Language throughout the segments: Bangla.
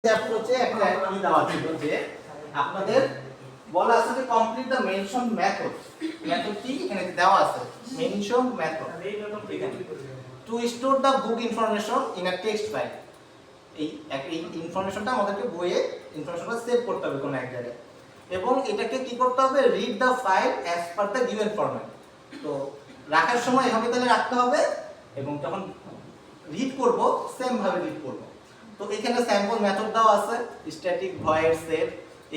অ্যাপ্রোচে একটা কি দেওয়া ছিল যে আপনাদের বলা আছে যে complete the mention method method কি এখানে দেওয়া আছে mention method two store the book information in a text file এই ইনফরমেশনটা আমাদেরকে বইয়ে ইনফরমেশনটা সেভ করতে হবে কোন এক জায়গায় এবং এটাকে কি করতে হবে read the file as per the given format তো রাখার সময় এভাবে তাহলে রাখতে হবে এবং যখন রিড করব সেম ভাবে রিড করব তো এখানে স্যাম্পল মেথড দেওয়া আছে স্ট্যাটিক ভয়েড সেভ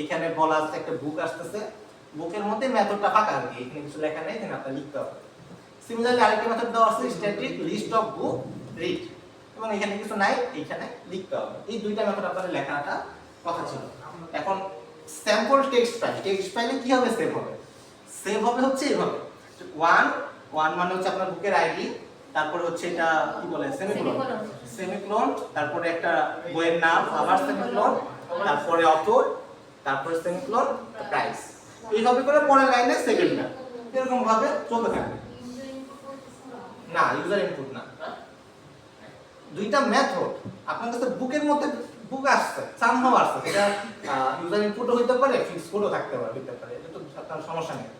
এখানে বলা আছে একটা বুক আসতেছে বুকের মধ্যে মেথডটা ফাঁকা আর কি এখানে কিছু লেখা নেই এখানে আপনারা লিখতে হবে সিমিলারলি আরেকটা মেথড দেওয়া আছে static list of book read এবং এখানে কিছু নাই এইখানে লিখতে হবে এই দুইটা মেথড আপনাদের লেখাটা কথা ছিল এখন স্যাম্পল টেক্সট ফাইলে কি হবে সেভ হবে হচ্ছে এইভাবে 1 মানে হচ্ছে আপনার বুকের আইডি তারপরে হচ্ছে এটা কি বলে সেমিকোলন তারপরে একটা বইয়ের নাম আবার সেমিকোলন তারপরে অথর তারপরে সেমিকোলন প্রাইস এইভাবে করে পরের লাইনে সেকেন্ডটা এরকম ভাবে চলতে থাকবে না ইউজার ইনপুট না দুইটা মেথড আপনার কাছে বুকের মধ্যে বুক আসছে সামহাও আসছে এটা ইউজার ইনপুটও হইতে পারে ফিক্স কোডও থাকতে পারে এটা তো আপনার সমস্যা নেই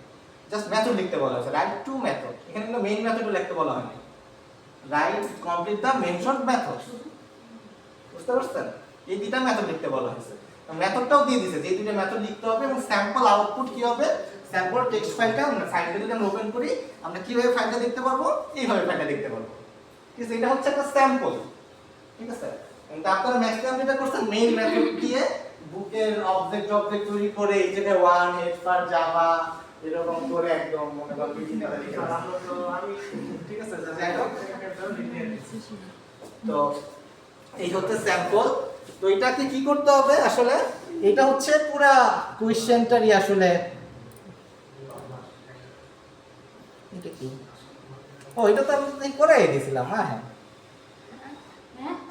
জাস্ট মেথড লিখতে বলা হয়েছে রাইট টু মেথড এখানে কিন্তু মেইন মেথডও লিখতে বলা হয়নি right complete the mentioned method বুঝতে পারছেন এই দুইটা মেথড লিখতে বলা হয়েছে মেথডটাও দিয়ে দিয়েছে যে দুইটা মেথড লিখতে হবে এবং স্যাম্পল আউটপুট কি হবে স্যাম্পল টেক্সট ফাইলটা যদি আমরা ওপেন করি আমরা কিভাবে ফাইলটা দেখতে পারবো এইভাবে ফাইলটা দেখতে পারবো ঠিক আছে এটা হচ্ছে একটা স্যাম্পল ঠিক আছে কিন্তু আপনারা ম্যাক্সিমাম যেটা করছেন মেইন মেথড দিয়ে বুকের অবজেক্ট তৈরি করে এই জায়গায় 1 হেড ফর জাভা এরকম করে একদম মনে করেন ডিজিটাল লিখে ঠিক আছে যাই হোক তো এই হচ্ছে স্যাম্পল তো এটাকে কি করতে হবে আসলে এটা হচ্ছে পুরা কোশ্চেনটারই আসলে এটা কি ও এটা তো আমি করেই দিয়েছিলাম হ্যাঁ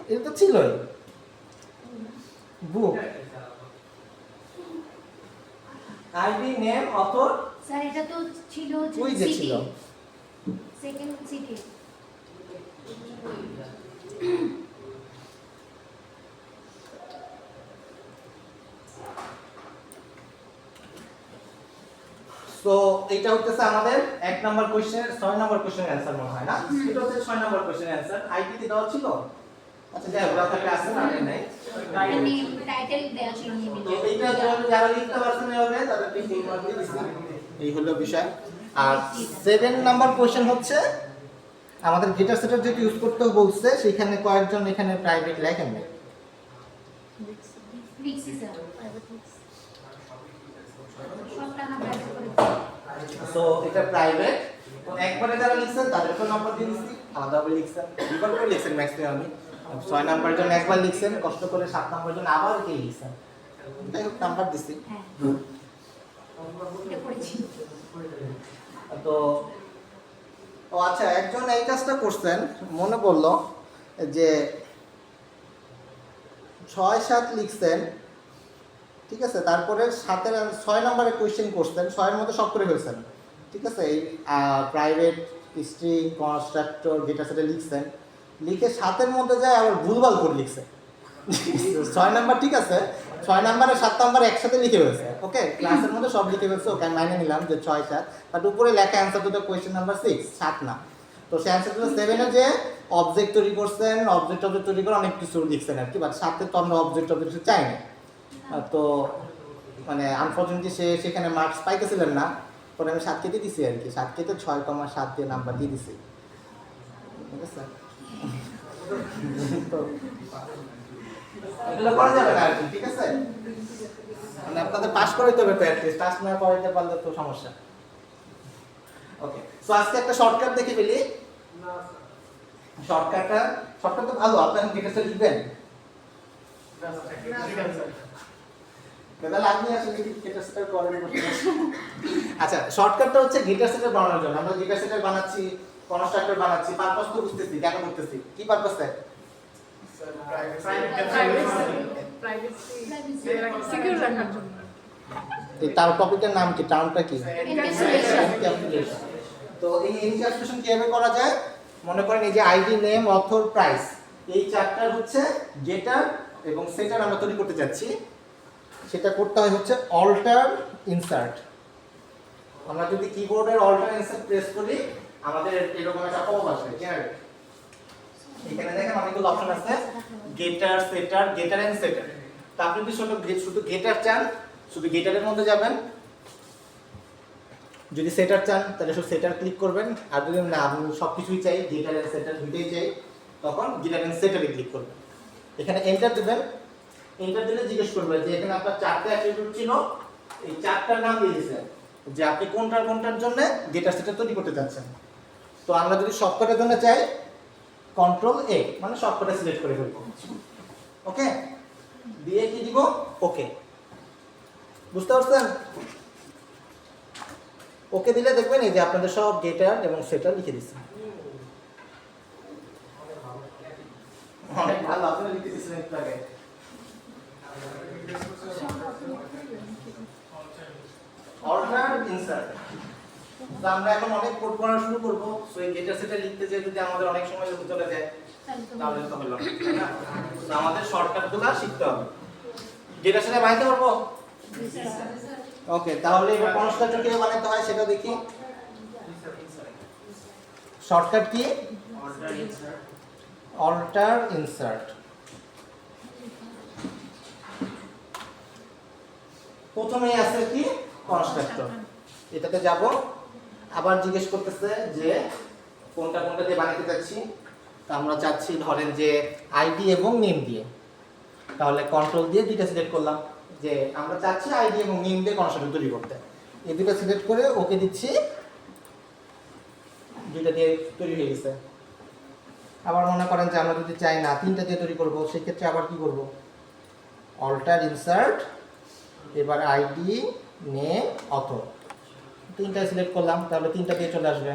এটা তো ছিলই বুক আইডি নেম অথর স্যার এটা তো ছিল ওই যে ছিল সেকেন্ড সিটি সো এটা হচ্ছে আমাদের 1 নাম্বার কোশ্চেনের 6 নাম্বার কোশ্চেনের অ্যানসার মনে হয় না এটা হচ্ছে 6 নাম্বার কোশ্চেনের অ্যানসার আইডি তে দেওয়া ছিল আচ্ছা যাই হোক আপনাদের আছে না নাই টাইটেল দেওয়া ছিল তো এইটা যারা লিখতে পারছেন হবে তাদেরকে ফুল মার্ক দিয়ে দিছি এই হলো বিষয় আর 7 নাম্বার কোশ্চেন হচ্ছে আমাদের গিটার সেটআপ যেটা ইউজ করতে বলছে সেখানে কয়েকজন এখানে প্রাইভেট লেখেন না লিখছি স্যার সবটা না প্রাইভেট করে সো এটা প্রাইভেট তো একবারে যারা লিখছেন তাদেরকে নাম্বার দিয়ে দিছি আলাদাভাবে লিখছেন দুবার করে লিখছেন ম্যাক্সিমাম আমি 6 নাম্বারের জন্য একবার লিখছেন কষ্ট করে 7 নাম্বারের জন্য আবার কে লিখছেন তাই হোক নাম্বার দিছি এটা পড়েছি তো ও আচ্ছা একজন এই কাজটা করছেন মনে পড়লো যে 6-7 লিখছেন ঠিক আছে তারপরে 6 নম্বরে কোশ্চেন করছেন 6 এর মধ্যে সব করে ফেলছেন ঠিক আছে এই প্রাইভেট স্ট্রিং কনস্ট্রাক্টর ডেটা সেটে লিখছেন লিখে 7 এর মধ্যে যায় আবার ভুলভাল করে লিখছেন 6 নাম্বার ঠিক আছে 6 নাম্বার আর 7 নাম্বার একসাথে লিখে ফেলছে ওকে ক্লাসের মধ্যে সব লিখে ফেলছে ওকে আমি মাইনে নিলাম যে 6-7 বাট উপরে লেখা অ্যানসার তো কোশ্চেন নাম্বার 6 7 না তো সেই অ্যানসার তো 7 এ যে অবজেক্ট তৈরি করছেন অবজেক্ট তৈরি করে অনেক কিছু লিখছেন আর কি বাট 7 এ তো আমরা অবজেক্ট কিছু চাই না তো মানে আনফরচুনেটলি সেখানে মার্কস পাইতেছিলেন না পরে আমি 7 কেটে দিছি আর কি 7 কেটে 6.7 দিয়ে নাম্বার দিয়ে দিছি ঠিক আছে তো এগুলো করা যাবে না আর কি ঠিক আছে মানে আপনাদের পাস করাইতে হবে তো অ্যাটলিস্ট পাস না করাইতে পারলে তো সমস্যা ওকে সো আজকে একটা শর্টকাট দেখে ফেলি না শর্টকাট তো ভালো আপনারা ডিটেইলসে লিখবেন তাহলে আপনি আসলে গিটার সেটার করেন আচ্ছা শর্টকাটটা হচ্ছে গিটার সেটার বানানোর জন্য আমরা গিটার সেটার বানাচ্ছি কনস্ট্রাক্টর বানাচ্ছি পারপাস তো বুঝতেছি কেন করতেছি কি পারপাস স্যার সিকিউর রাখার জন্য এই তার টপিকের নাম কি টার্মটা কি এনক্যাপসুলেশন তো এই এনক্যাপসুলেশন কিভাবে করা যায় মনে করেন এই যে আইডি নেম অথর প্রাইস এই চারটার হচ্ছে গেটার এবং সেটার আমরা তৈরি করতে যাচ্ছি, সেটা করতে হয় হচ্ছে অল্টার ইনসার্ট। আমরা যদি কিবোর্ডের অল্টার ইনসার্ট প্রেস করি আমাদের এরকম একটা পপ আসবে জেনারেট। এখানে দেখেন অনেকগুলো অপশন আছে, গেটার, সেটার, গেটার এন্ড সেটার। তো আপনি যদি শুধু গেটার চান শুধু গেটারের মধ্যে যাবেন, যদি সেটার চান তাহলে শুধু সেটার ক্লিক করবেন, আর যদি না আপনি সবকিছুই চাই গিটার এন্ড সেটার দুইটাই চাই তখন গিটার এন্ড সেটারে ক্লিক করবেন। এখানে এন্টার দিবেন, এন্টার দিলে জিজ্ঞেস করবে যে এখানে আপনার চারটা অ্যাট্রিবিউট ছিল, এই চারটার নাম দিয়ে দিয়েছেন যে আপনি কোনটার জন্য গিটার সেটার তৈরি করতে চাচ্ছেন। তো আমরা যদি সবকটার জন্য চাই কন্ট্রোল এ মানে সবকটা সিলেক্ট করে ফেলবো, ওকে দিয়ে কি দিব ওকে। বুঝতে পারছেন? ওকে দিলে দেখবেন এই যে আপনাদের সব গিটার এবং সেটার লিখে দিচ্ছে। অনেক ভালো, আপনি লিখে দিয়েছিলেন একটু আগে। Alter insert. তো আমরা এখন অনেক কোড করা শুরু করব, সো এই গেটার সেটা লিখতে যে যদি আমাদের অনেক সময় চলে যায় তাহলে তো হলো না। তো আমাদের শর্টকাটগুলো শিখতে হবে। গেটার সেটা বানাইতে পারবো? ওকে, তাহলে এবার কনস্ট্রাক্টর কিভাবে বানাতে হয় সেটা দেখি। শর্টকাট কি? Alter insert. প্রথমেই আছে কি কনস্ট্রাক্টর, এটাতে যাব। আবার জিজ্ঞেস করতেছে যে কোনটা দিয়ে বানাতে চাচ্ছি। তো আমরা চাচ্ছি ধরেন যে আইডি এবং নেম দিয়ে, তাহলে কন্ট্রোল দিয়ে দুইটা সিলেক্ট করলাম যে আমরা চাচ্ছি আইডি এবং নেম দিয়ে কনস্ট্রাক্টর তৈরি করতে। এই দুটো সিলেক্ট করে ওকে দিচ্ছি, দুইটা দিয়ে তৈরি হয়ে গেছে। আবার মনে করেন যে আমরা যদি চাই না তিনটা দিয়ে তৈরি করব, সেক্ষেত্রে আবার কি করব? অল্টার ইনসার্ট, এবার আইডি নেম অথর, তিনটা সিলেক্ট করলাম, তাহলে তিনটা দিয়ে চলে আসবে।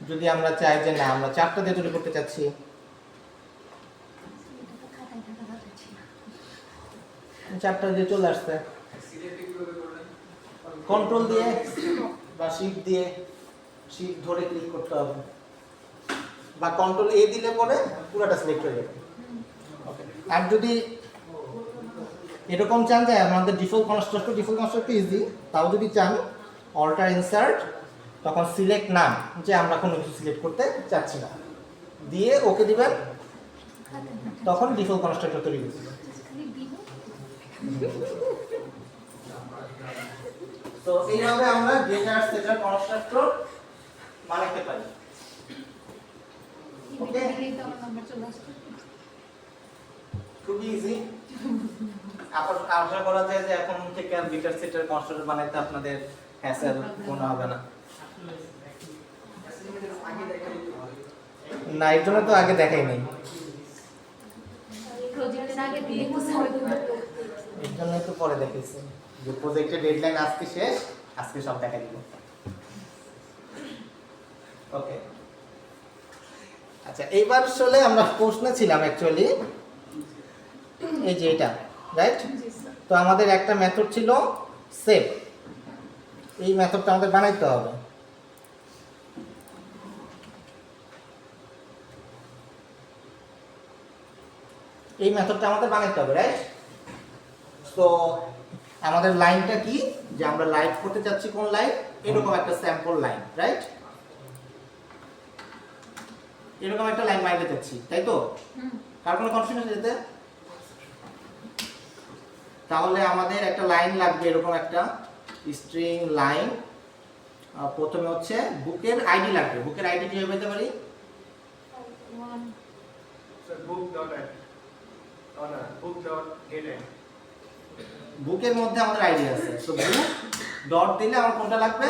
যদি আমরা চাই যে না আমরা চারটা দিয়ে তৈরি করতে চাচ্ছি, চারটা দিয়ে চলে আসছে। কন্ট্রোল দিয়ে বা শিফট দিয়ে, শিফট ধরে ক্লিক করতে হবে, বা কন্ট্রোল এ দিলে পরে পুরোটা সিলেক্ট হয়ে যাবে। ওকে, আর যদি এরকম চান যে আমাদের ডিফল্ট কনস্ট্রাক্টর ইজি, তাও যদি চান অল্টার ইনসার্ট, তখন সিলেক্ট নাম, যে আমরা কোনো কিছু সিলেক্ট করতে চাচ্ছি না, দিয়ে ওকে দিবেন, তখন ডিফল্ট কনস্ট্রাক্টর তৈরি হয়ে যাবে। তো এইভাবে আমরা গেটার সেটার কনস্ট্রাক্টর বানাতে পারি। ওকে, খুবই ইজি। আশা করা যায় যে এখন থেকে আর গিটার সেটার কনস্ট্রাক্টর বানাইতে আপনাদের হ্যাসেল কোনো হবে না। না, এর জন্য তো আগে দেখাই নাই, এর জন্যই তো পরে দেখাইছি যে প্রজেক্টের ডেডলাইন আজকে শেষ, আজকে সব দেখাই দিব। ওকে, আচ্ছা এইবার আসলে আমরা প্রশ্নে ছিলাম অ্যাকচুয়ালি এই যে এটা, রাইট? তো আমাদের একটা মেথড ছিল সেভ, এই মেথডটা আমাদের বানাইতে হবে। এই মেথডটা আমাদের বানাইতে হবে, রাইট? তো আমাদের লাইনটা কি, যে আমরা লাইভ করতে চাচ্ছি কোন লাইন, এরকম একটা স্যাম্পল লাইন, রাইট? এরকম একটা লাইন বানাইতে চাচ্ছি, তাই তো? কার কোনো কনফিউশন আছে যেতে? তাহলে আমাদের একটা লাইন লাগবে, এরকম একটা স্ট্রিং লাইন। প্রথমে হচ্ছে বুকের আইডি লাগবে। বুকের আইডি কিভাবে পেতে পারি? বুকের মধ্যে আমাদের আইডি আছে, তো বুক ডট দিলে আমার কোনটা লাগবে?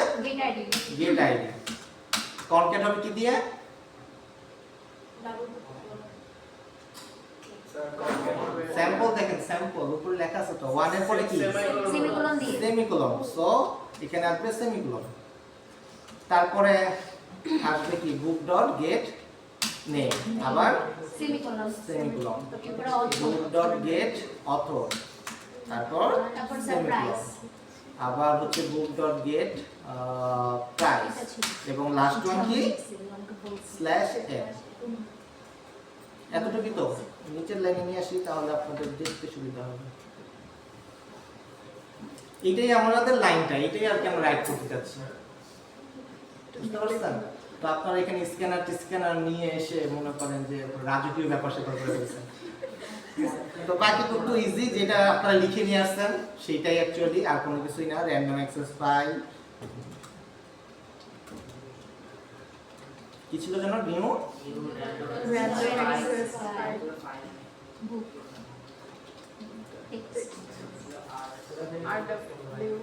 Gate ID. কনক্যাট হবে কি দিয়ে? স্যাম্পল দেখেন, স্যাম্পল উপরে লেখা আছে তো, 1 এর পরে কি? সেমিকোলন দিয়ে, সেমিকোলন। সো এখানে আসবে সেমিকোলন, তারপরে আসবে কি বুক ডট গেট নেম, আবার সেমিকোলন, সেমিকোলন, এরপরে অথর, বুক ডট গেট অথর, তারপর সারপ্রাইজ, আবার হচ্ছে বুক ডট গেট প্রাইস, এবং লাস্ট ওয়ান কি স্ল্যাশ এন। এতটুকু তো নিচের লাইনে নিয়ে আসি তাহলে আপনাদের দেখতে সুবিধা হবে। এটাই আমাদের লাইনটা, এটাই আর কি আমরা রাইট করতে চাচ্ছি, বুঝতে পারছেন? তো আপনারা এখানে স্ক্যানার নিয়ে এসে মনে করেন যে রাজকীয় ব্যাপার স্যাপার করে ফেলছেন। তো বাকি তো একটু ইজি, যেটা আপনারা লিখে নিয়ে আসছেন সেটাই অ্যাকচুয়ালি, আর কোনো কিছুই না। র্যান্ডম অ্যাক্সেস ফাইল কি ছিল যেন, new Random access file. Book. Text. RW.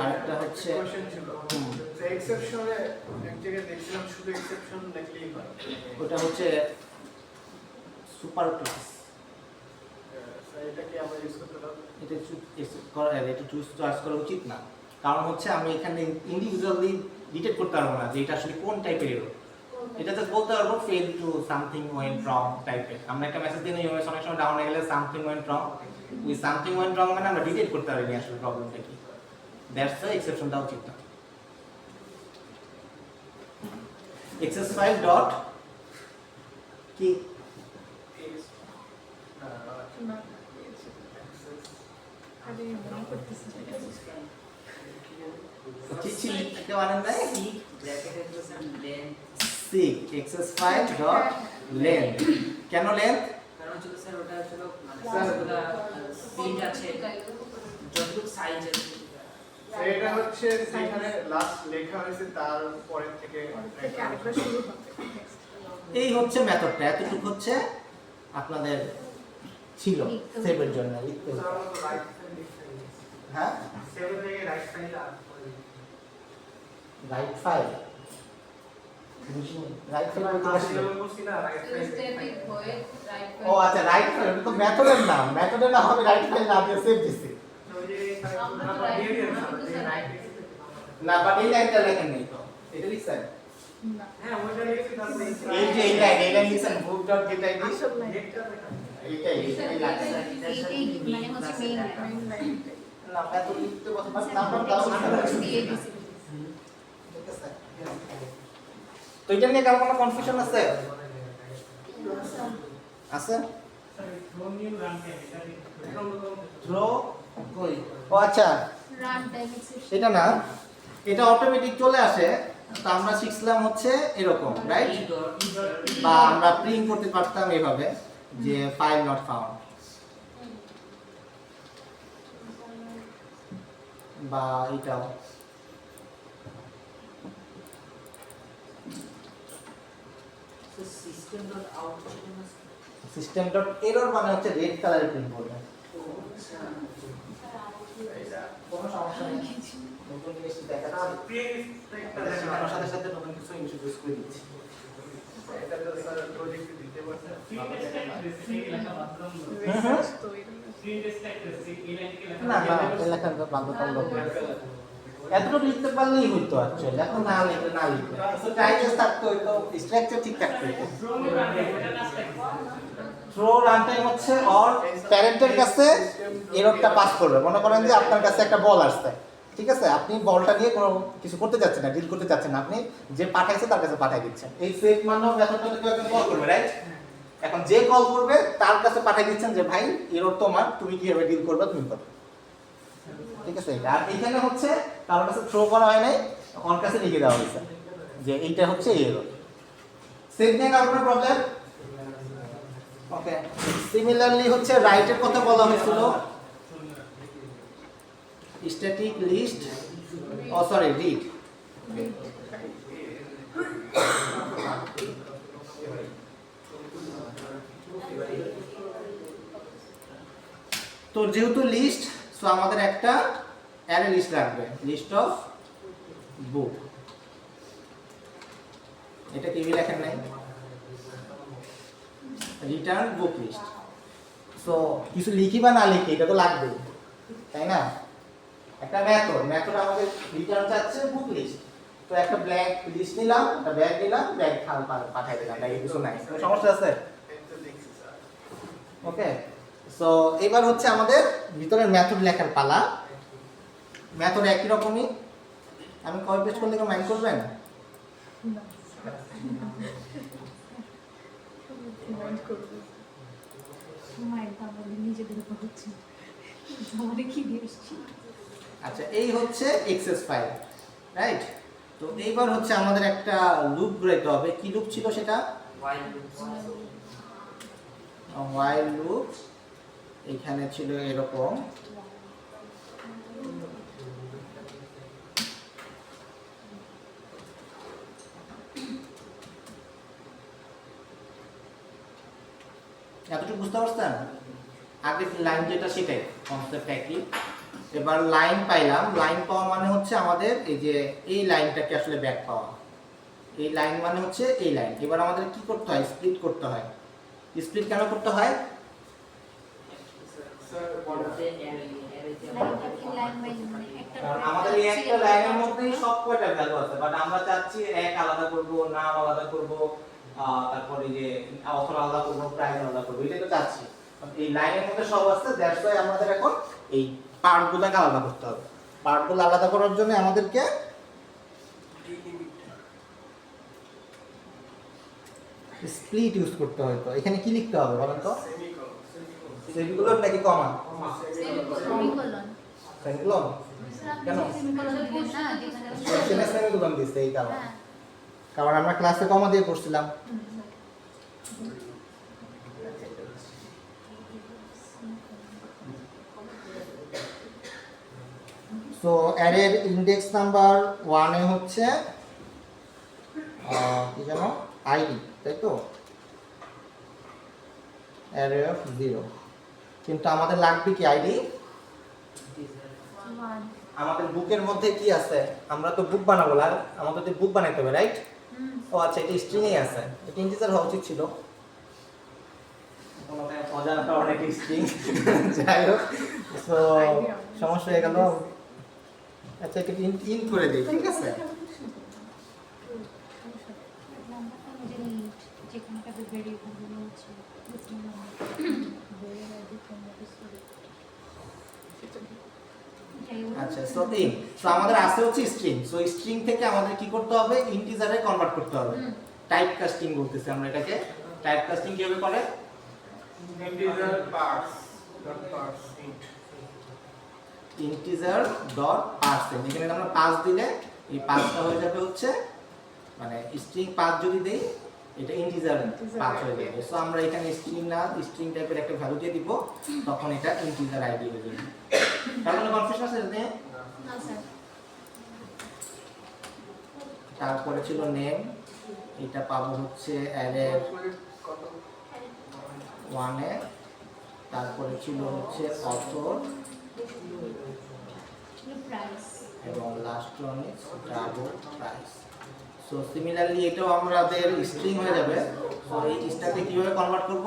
আরেকটা হচ্ছে কোশ্চেন ছিল যে এক্সেপশনে এক জায়গায় দেখছিলাম শুধু এক্সেপশন লিখলেই হয়, ওটা হচ্ছে সুপার ক্লাস। এটা কি আমরা ইউজ করতে পারবো? এটা চুজ করা উচিত না, কারণ হচ্ছে আমি এখানে ইন্ডিভিজুয়ালি ডিটেক্ট করতে পারবো না যে এটা আসলে কোন টাইপের এরর। এটা জাস্ট বলতে পারবো ফেল টু সামথিং ওয়েন্ট রং টাইপের। আমরা একটা মেসেজ দিই ইউএস অনেক সময় ডাউন হয়ে গেলে সামথিং ওয়েন্ট রং, ওই সামথিং ওয়েন্ট রং মানে আমরা ডিটেক্ট করতে পারিনি আসলে প্রবলেমটা কি। দ্যাটস দ্য এক্সেপশন দেওয়া উচিত না। এক্সেস ফাইল ডট কি চিঠি লিখতে পারেন না, seek access file dot length. কেন লেন্থ? কারণ হচ্ছে স্যার ওটা হলো মানে যতটা প্রিন্ট আছে যতটুকু সাইজ আছে এটা হচ্ছে যেখানে লাস্ট লেখা হয়েছে তার পরের থেকে আরেকটা শুরু হবে। এই হচ্ছে মেথডটা, এতটুকু হচ্ছে আপনাদের ছিল সেভের জন্য লিখতে হবে। হ্যাঁ রাইট ফাইল, রাইট ফাইল বলতে পারছি। ও আচ্ছা রাইট ফাইল, এটা তো মেথডের নাম, মেথডের নাম হবে রাইট ফাইল, না দিয়ে সেভ দিছি না, বাট এই লাইনটা লেখেন নেই তো, এটা লিখছেন না। হ্যাঁ ওইটা লিখেছি তারপরে এই যে এই লাইন লিখছেন বুক ডট গেট আইডি, আসল লাইন। এইটাই এই লাইন এইটাই মানে হচ্ছে মেইন মেইন লাইন। না এত লিখতে বসে বাস নাম্বার দাও না। ঠিক আছে, তো এটা নিয়ে কার কোনো কনফিউশন আছে? আছে থ্রো কই? ও আচ্ছা রান টাইম এক্সেপশন। এটা না, এটা অটোমেটিক চলে আসে। তো আমরা শিখলাম হচ্ছে এরকম, রাইট? বা আমরা প্রিন্ট করতে পারতাম এইভাবে যে ফাইল নট ফাউন্ড, বা এটাও system dot out system dot error মানে হচ্ছে রেড কালারে প্রিন্ট করবে। কোনো সমস্যা নেই, নতুন জিনিস দেখাচ্ছি, শেখানোর সাথে সাথে নতুন কিছু ইন্ট্রোডিউস করে দিচ্ছি। এটা তো স্যার প্রজেক্টে দিতে পারছেন তো এটা না না লেখার বাধ্যতামূলক না। এতটুকু লিখতে পারলেই হইতো অ্যাকচুয়ালি, এখন না লিখলে না লিখলে টাইটেল থাকতো, হইতো স্ট্রাকচার ঠিক থাকতো। থ্রো রান টাইম হচ্ছে অর প্যারেন্টের কাছে এররটা পাস করবে। মনে করেন যে আপনার কাছে একটা বল আসছে, ঠিক আছে, আপনি বলটা নিয়ে কোনো কিছু করতে যাচ্ছেন না, ডিল করতে যাচ্ছেন না, আপনি যে পাঠাইছে তার কাছে পাঠিয়ে দিচ্ছেন। এই সেট মান্য মেথডটাতে কেউ একজন কল করবে, রাইট? এখন যে কল করবে তার কাছে পাঠিয়ে দিচ্ছেন যে ভাই এরর তোমার, তুমি কিভাবে ডিল করবে তুমি করো, ঠিক আছে। আর এখানে হচ্ছে কারোর কাছে থ্রো করা হয় নাই, ওর কাছে লিখে দেওয়া হয়েছে যে এইটা হচ্ছে এরর। সেট নিয়ে কারোর কোনো প্রবলেম? ওকে, সিমিলারলি হচ্ছে রাইটের কথা বলা হয়েছিল, স্ট্যাটিক লিস্ট, ও সরি রিড। তো যেহেতু লিস্ট, সো আমাদের একটা অ্যারে লিস্ট রাখবে, লিস্ট অফ বুক। এটা কেবি লেখেন নাই, রিটার্ন বুক লিস্ট। সো কিছু লিখি বা না লিখি এটা তো লাগবে, তাই না? একটা মেথড আমাদের রিটার্ন চাচ্ছে বুক লিস্ট। তো একটা ব্ল্যাঙ্ক লিস্ট নিলাম, একটা ব্যাগ নিলাম, ব্যাগ পাঠিয়ে দিলাম, ব্যাগে কিছু নাই। কোনো সমস্যা আছে? এটা দেখছি স্যার ওকে, সো এবার হচ্ছে আমাদের ভিতরের মেথড লেখার পালা। মেথড একই রকমই, আমি কপি পেস্ট করলে কেউ মাইন্ড করবেন? না রিমাইন্ড করবে মায়ের বাবা নিজেদের উপর হচ্ছে আমাদের কি দিয়ে এসছি আচ্ছা, এই হচ্ছে এক্সেস ফাইল, রাইট? তো এইবার হচ্ছে আমাদের একটা লুপ বেরোতে হবে। কি লুপ ছিল সেটা? while loop while loop. এখানে ছিল এরকম, এতটুকু বুঝতে পারছেন? আগের লাইন যেটা সেটাই কনসেপ্ট একই। এবার লাইন পাইলাম, লাইন পাওয়া মানে হচ্ছে আমাদের এই যে এই লাইনটাকে আসলে ব্যাক পাওয়া। এই লাইন মানে হচ্ছে এই লাইন। এবার আমাদের কি করতে হয়? স্প্লিট করতে হয়। স্প্লিট কেন করতে হয়? স্যার বলতে অ্যারেতে লাইন বাই মানে একটা কারণ আমাদের এই একটা লাইনের মধ্যেই সব কয়টা ভ্যালু আছে, বাট আমরা চাচ্ছি এক আলাদা করব, নাম আলাদা করব, তারপরে যে অথর আলাদা করব, প্রাইস আলাদা করব, এটাই তো চাচ্ছি। এই লাইনের মধ্যে সব আছে, দ্যাটস ওয়াই আমাদের এখন এই পার্টগুলোকে আলাদা করতে হবে। পার্টগুলো আলাদা করার জন্য আমাদেরকে স্প্লিট ইউজ করতে হয়। তো এখানে কি লিখতে হবে বলেন তো? সেমিকোলন নাকি কমা? সেমিকোলন সেমিকোলন কেন? সেমিকোলন দিবেন না যেখানে সেখানে সেমিকোলন দিতে এই কারণে, হ্যাঁ কারণ আমরা ক্লাসে কমা দিয়ে পড়ছিলাম। সো অ্যারের ইন্ডেক্স নাম্বার 1 এ হচ্ছে কি জানো আইডি, তাই তো? অ্যারে অফ 0, কিন্তু আমাদের লাগবে কি আইডি? আমাদের বুকের মধ্যে কি আছে? আমরা তো বুক বানাবো, আর আমাদের তো বুক বানাইতে হবে, রাইট? ও আচ্ছা, এটা স্ট্রিং এ আছে, এটা ইন্টিজার হওয়া উচিত ছিল। কোনোটা অজানা অনেক স্ট্রিং, যাই হোক, সো সমস্যা হয়ে গেল। আচ্ছা, এটা ইন করে দিই, ঠিক আছে? নাম্বারটা অনুযায়ী যেখানটাতে ভেরিয়েবল গুলো হচ্ছে আচ্ছা, সো আমাদের আছে হচ্ছে স্ট্রিং। সো স্ট্রিং থেকে আমাদের কি করতে হবে? ইন্টিজারে কনভার্ট করতে হবে। টাইপ কাস্টিং বলতেছি আমরা এটাকে। টাইপ কাস্টিং কিভাবে করে? Integer parts dot parts integer dot percent. এখানে আমরা পাস দিলে এই পাসটা হয়ে যাবে হচ্ছে মানে স্ট্রিং পাস যদি দেই এটা ইন্টিজার পাস হয়ে যাবে। সো আমরা এখানে স্ট্রিং না স্ট্রিং টাইপের একটা ভ্যালু দিয়ে দিব, তখন এটা ইন্টিজার আইডি হয়ে যাবে। তার মানে কনফিউশন আছে এখানে? না স্যার তারপরে ছিল নেম, এটা পাবো হচ্ছে অ্যারের কত 1 এ। তারপরে ছিল হচ্ছে অথর, প্রাইস এবং last one is double price. So similarly এটাও আমাদের স্ট্রিং হয়ে যাবে। সো এই স্ট্রিংটাকে কিভাবে কনভার্ট করব?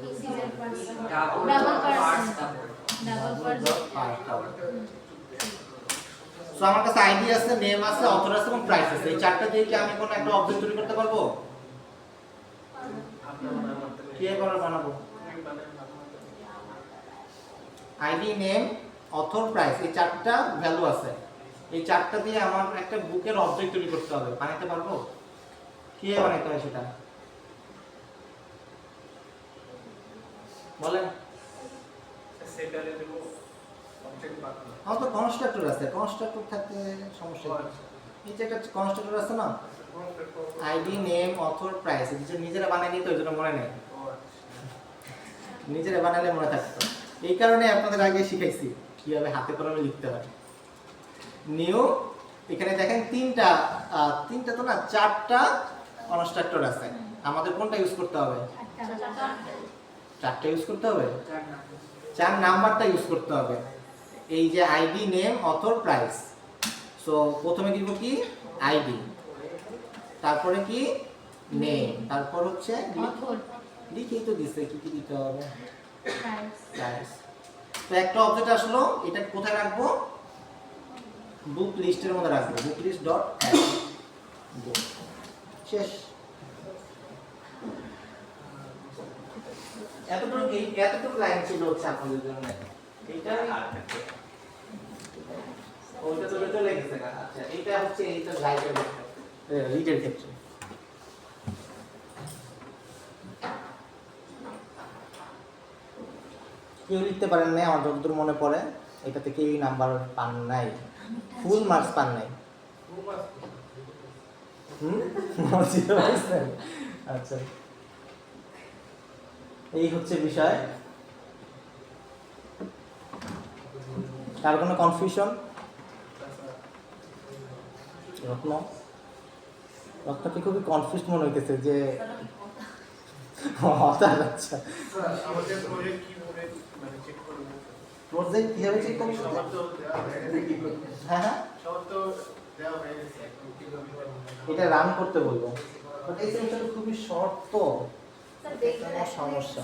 Integer person double double parts person double double so আমার কাছে আইডি আছে, নেম আছে, অথর আছে এবং প্রাইস আছে। এই চারটা দিয়ে কি আমি কোনো একটা অবজেক্ট তৈরি করতে পারবো? কিভাবে বানাবো? আইডি, নেম, অথর, প্রাইস, এই চারটা ভ্যালু আছে। এই চারটা দিয়ে আমার একটা বুকের অবজেক্ট তৈরি করতে হবে। বানাতে পারবো? কিভাবে বানাতে হয় সেটা বলেন। সেটারে দেব অবজেক্ট বানাবো। আমার তো কনস্ট্রাক্টর আছে, কনস্ট্রাক্টর থাকতে সমস্যা কি? এই যে একটা কনস্ট্রাক্টর আছে না, আইডি, নেম, অথর, প্রাইস, এই যে নিজেরা বানাই নিতে ওই জন্য মনে নেই, নিজেরা বানালে মনে থাকতো। এই কারণে আপনাদের আগে শিখাইছি কিভাবে হাতে কলমে লিখতে হয়। নিউ, এখানে দেখেন তিনটা তো না, চারটা কনস্ট্রাক্টর আছে। আমাদের কোনটা ইউজ করতে হবে? চারটা ইউজ করতে হবে। 4 নাম্বারটা ইউজ করতে হবে। এই যে ID, name, author, price. So প্রথমে দিব কি? আইডি, তারপরে কি? নেম, তারপর হচ্ছে অথর লিখেই তো দিছে কি কি দিতে হবে। Price price. তো একটা অবজেক্ট আসলো, এটা কোথায় রাখবো? বুক লিস্টের মধ্যে রাখবো। বুক লিস্ট ডট শেষ। এতটুকু লাইন ছিল হচ্ছে আপনাদের জন্য। এইটা ওইটা তো চলে গেছে না। আচ্ছা এইটা হচ্ছে এইটা রাইটের ক্ষেত্রে, রিডের ক্ষেত্রে। কেউ লিখতে পারেন নাই আমার যতদূর মনে পড়ে, এটাতে কেউই নাম্বার পান নাই, ফুল মার্কস পান নাই। আচ্ছা এই হচ্ছে বিষয়। কার কোনো কনফিউশন? রত্ন রত্নকে খুবই কনফিউজ মনে হইতেছে যে হতাশ। আচ্ছা স্যার আমাদের প্রজেক্ট কিভাবে মানে চেক করব? প্রজেক্ট কিভাবে চেক করবো? সবার তো দেওয়া হয়ে গেছে কি করব? হ্যাঁ হ্যাঁ সবার তো দেওয়া হয়ে গেছে, এখন কিভাবে করব? এটা রান করতে বলবো, বাট এই সেমিস্টার খুবই শর্ট তো কোনো সমস্যা।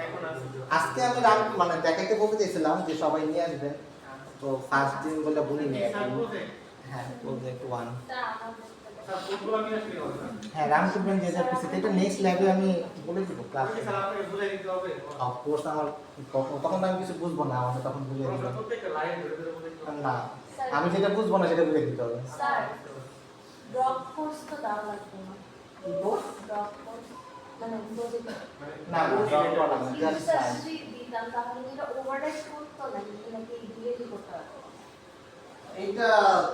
এখন আছে আজকে আমি রান মানে দেখাইতে বলতে চাইছিলাম যে সবাই নিয়ে আসবেন, তো ফার্স্ট দিন বলে বলি নি। স্যার প্রজেক্ট হ্যাঁ প্রজেক্ট 1 স্যার কোডগুলো আমি আসলে করব না। হ্যাঁ রান করবেন যে যা কিছু, এটা নেক্সট ল্যাবে আমি বলে দিব ক্লাস। স্যার আপনাকে বুঝাই দিতে হবে। অফকোর্স আমার তখন তো আমি কিছু বুঝবো না, আমাকে তখন বুঝিয়ে দিবে। প্রত্যেকটা লাইন ধরে ধরে বুঝাই দিতে হবে। না আমি যেটা বুঝবো না সেটা বুঝিয়ে দিতে হবে। স্যার ড্রপ কোর্স তো দেওয়া লাগবে না। কি কোর্স? ড্রপ কোর্স মানে প্রজেক্ট না ড্রপ করা না, জাস্ট স্যার যদি দিতাম তাহলে এটা ওভাররাইট করতো নাকি নাকি ডিলিট করতে পারতো? এটা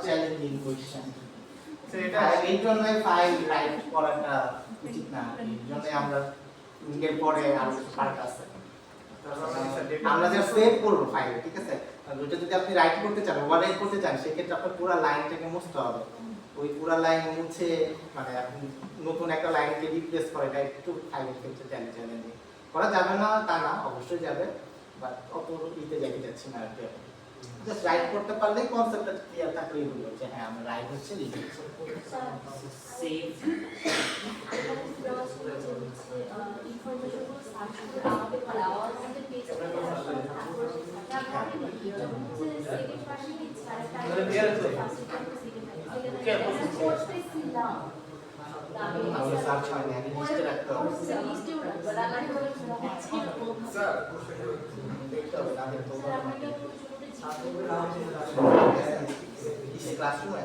চ্যালেঞ্জিং কোশ্চেন। স্যার এটা এই জন্য ফাইল রাইট করাটা উচিত না, এই জন্য আমরা এর পরে আর পার্ট আছে আমরা যে সেভ করব ফাইল, ঠিক আছে? আর ওটা যদি আপনি রাইট করতে চান, ওভাররাইট করতে চান, সেক্ষেত্রে আপনার পুরো লাইনটাকে মুছতে হবে। ওই পুরো লাইন মুছে মানে আপনি নতুন একটা লাইনকে রিপ্লেস করে, এটা একটু ফাইলের ক্ষেত্রে চ্যালেঞ্জিং। করা যাবে না তা না, অবশ্যই যাবে, বাট অত ইতে যাইতে যাচ্ছি না আর কি। জাস্ট রাইট করতে পারলেই কনসেপ্টটা ক্লিয়ার থাকলেই হলো যে হ্যাঁ আমরা রাইট হচ্ছে লিখে দিচ্ছি। সেভ ইনফরমেশনগুলো সার্চ করে আমাদের দেওয়ার মধ্যে পেজ করে সেকেন্ড পার্টি দিচ্ছে আর আমরা সার্চ হয়নি, আগে লিস্টে রাখতে হবে। স্যার দেখতে হবে তাদের তো কিসে ক্লাসরুমে?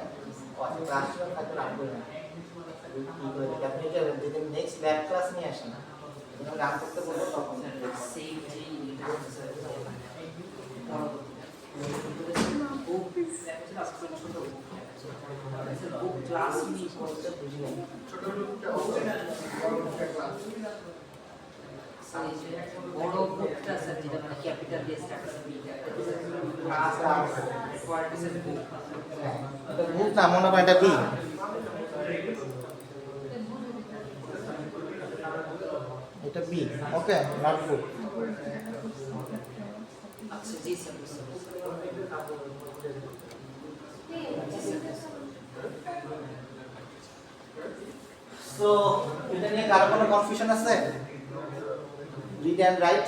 ক্লাসরুমে থাকলে রাখবো না। আপনি এটা যদি নেক্সট ল্যাব ক্লাস নিয়ে আসেন, যখন রান করতে বলবো তখন সেভ যে ক্লাস নিয়ে করতে বুঝি না। ছোট গ্রুপটা অবশ্যই বড় গ্রুপটা ক্লাস। বড় বুকটা স্যার যেটা মানে ক্যাপিটাল দিয়ে স্টার্ট করে এটা বুক না, মনে করেন এটা বি। এটা বি, ওকে, নট বুক। আচ্ছা জি স্যার বুঝতে সো এটা নিয়ে কারো কোনো কনফিউশন আছে? রিড এন্ড রাইট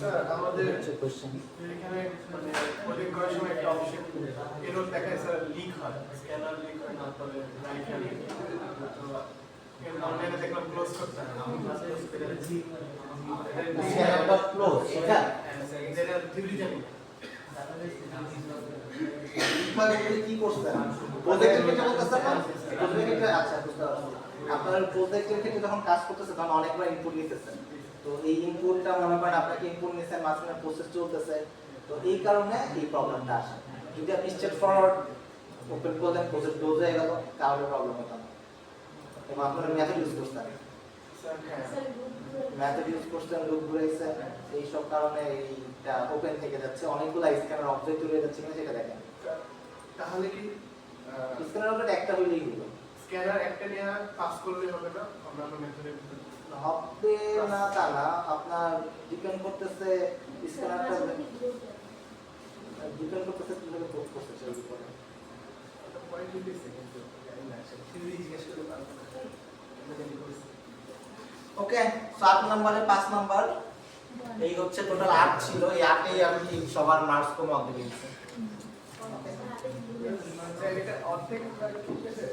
স্যার আমাদের কোশ্চেন। এখানে মানে প্রজেক্ট করার সময় একটা অপশন এরর দেখায় স্যার, লিক হয়, স্ক্যানার লিক হয়, না তবে রাইটার লিক হয়। তো এর অনলাইনে দেখলাম ক্লোজ করতে হয়, আমি ক্লাস ক্লোজ করে দিচ্ছি। স্ক্যানারটা ক্লোজ, এটা যেটা থিওরি জানি কি করছেন? প্রজেক্টের ক্ষেত্রে বলতেছেন না? প্রজেক্টের ক্ষেত্রে আচ্ছা বুঝতে পারছি। আপনার প্রজেক্টের ক্ষেত্রে যখন কাজ করতেছে তখন অনেকবার ইনপুট নিতেছেন, তো এই ইনপুটটা মনে করেন আপনাকে ইনপুট নিছেন, মাঝখানে প্রসেস চলতেছে, তো এই কারণে এই প্রবলেমটা আসে। যদি আপনি স্ট্রেট ফরওয়ার্ড ওপেন করলেন, প্রসেস ক্লোজ হয়ে গেল, তাহলে প্রবলেম হতো না। এবং আপনারা মেথড ইউজ করতেন, স্যার। হ্যাঁ মেথড ইউজ করতেন, লুপ ঘুরাইছেন, এই সব কারণে এইটা ওপেন থেকে যাচ্ছে, অনেকগুলো স্ক্যানার অবজেক্ট তৈরি হয়ে যাচ্ছে কিনা সেটা দেখেন। তাহলে কি স্ক্যানার ওপেন একটা হইলেই হলো, স্ক্যানার একটা নিয়ে পাস করলে হবে না অন্যান্য মেথডের ভিতরে? হবে না তা না, আপনার ডিপেন্ড করতেছে স্ক্যানারটা ডিপেন্ড করতেছে কিভাবে কোড করতেছে এর উপরে। এটা পয়েন্ট দিতেছে কিন্তু জানি না সে থিওরি জিজ্ঞেস করতে পারবো না। ওকে, 7 নম্বরে 5 নাম্বার এই হচ্ছে টোটাল 8 ছিল, এই 8 এ আমি সবার মার্কস কম অর্ধেক দিয়েছি। স্যার এটা অর্ধেক ঠিক আছে?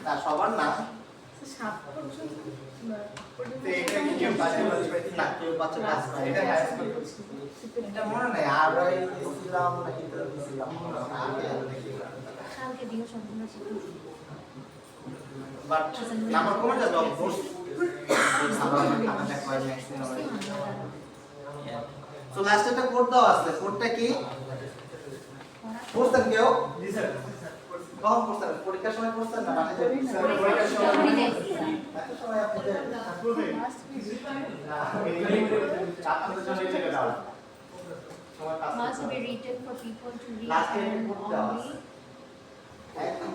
না সবার না, তো এটা কি কেউ পাচ্ছে না কেউ বাচ্চা কাজ করে এটা হাই স্কুল এটা মনে নাই আর ওই ইসলাম নাকি তো ইসলাম আগে কালকে দিও সম্পূর্ণ ছিল বাট নাম্বার কমে যাবে অফকোর্স সাধারণ খাতাটা কয় ম্যাক্সিমাম সো লাস্ট একটা কোড দাও আছে কোডটা কি পড়ছেন কেউ জি স্যার কখন পড়ছেন পরীক্ষার সময় পড়ছেন না বাসায় যাবেন স্যার পরীক্ষার সময় এত সময় আপনাদের পূর্বে না আপনাদের জন্য এটা দাও সময় pass must be written for people to read Last year and put the- only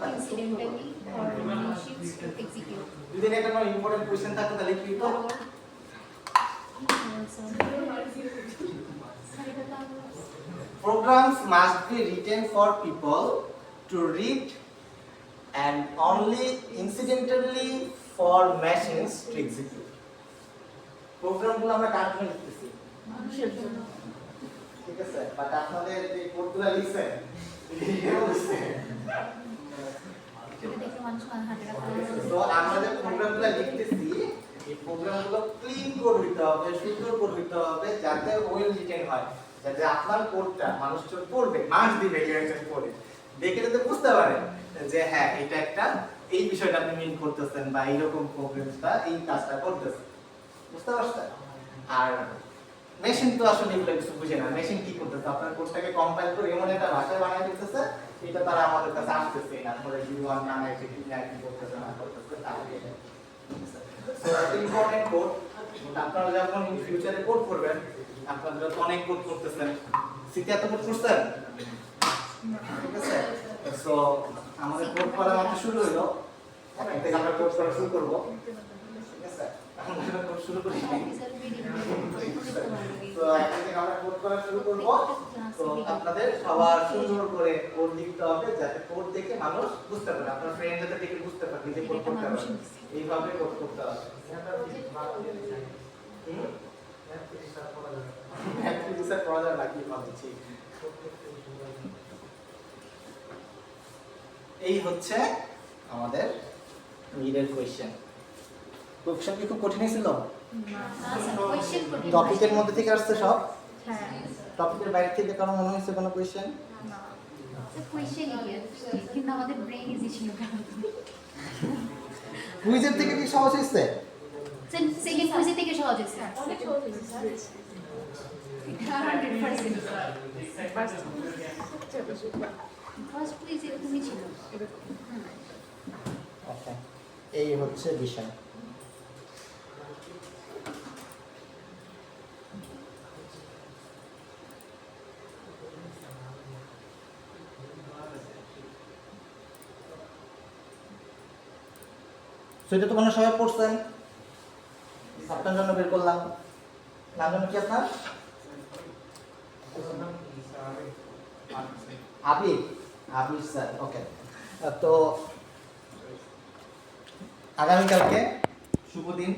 incidentally for relationships to execute. যদি এটা কোনো ইম্পর্টেন্ট কোশ্চেন থাকে তাহলে কি তো programs must be written for people to read and only incidentally for machines to execute প্রোগ্রামগুলো আমরা কার জন্য লিখতেছি ঠিক আছে বাট আপনাদের যে কোডগুলো লিখছেন এটাও লিখছেন দেখে মানুষ হাতে রাখা তো আমরা যে প্রোগ্রামগুলো লিখতেছি এই প্রোগ্রামগুলো ক্লিন কোড হইতে হবে সুন্দর কোড হইতে হবে যাতে ওয়েল রিটেন হয় যাতে আপনার কোডটা মানুষ যখন পড়বে মার্কস দিবে কেউ একজন পড়ে দেখে যাতে বুঝতে পারে যে হ্যাঁ এটা একটা এই বিষয়টা আপনি মিন করতেছেন বা এইরকম প্রবলেমটা এই কাজটা করতেছেন বুঝতে পারছেন আর মেশিন তো আসলে এগুলো কিছু বুঝে না মেশিন কি করতেছে আপনার কোডটাকে কম্পাইল করে এমন একটা ভাষায় বানায় দিতেছে এটা তারা আমাদের কাছে আসতেছে না পরে V1 নামে এটা কি না কি করতেছে না করতেছে তাহলে সো ইম্পর্টেন্ট কোড আপনারা যখন ফিউচারে কোড করবেন আপনারা তো অনেক কোড করতেছেন সিতে এত কোড করছেন ঠিক আছে সো আমাদের কোড করা মাত্র শুরু হলো এখন থেকে আমরা কোড করা শুরু করব ঠিক আছে আমরা কোড শুরু করি তো এখন থেকে আমরা কোড করা শুরু করব তো আপনাদের সবার সুন্দর করে কোড লিখতে হবে যাতে কোড দেখে মানুষ বুঝতে পারে আপনার ফ্রেন্ড যাতে দেখে বুঝতে পারে যে কোড করতে পারে এইভাবে কোড করতে হবে ম্যাথমেটিক্সের পড়া যায় নাকি ভাবছি এই হচ্ছে আমাদের মিডের কোশ্চেন কোশ্চেন কি খুব কঠিন ছিল টপিকের মধ্যে থেকে আসছে সব টপিকের বাইরে থেকে কারণ মনে হয়েছে কোনো কোশ্চেন কিন্তু আমাদের ব্রেন ইজি ছিল কুইজের থেকে কি সহজ হয়েছে সেকেন্ড কুইজ থেকে সহজ হয়েছে ফার্স্ট কুইজ এরকমই ছিল ওকে এই হচ্ছে বিষয় সেটা তো মনে হয় সবাই পড়ছেন আপনার জন্য বের করলাম নাম জন্য কি আপনার আবির আবির স্যার ওকে তো আগামীকালকে শুভ দিন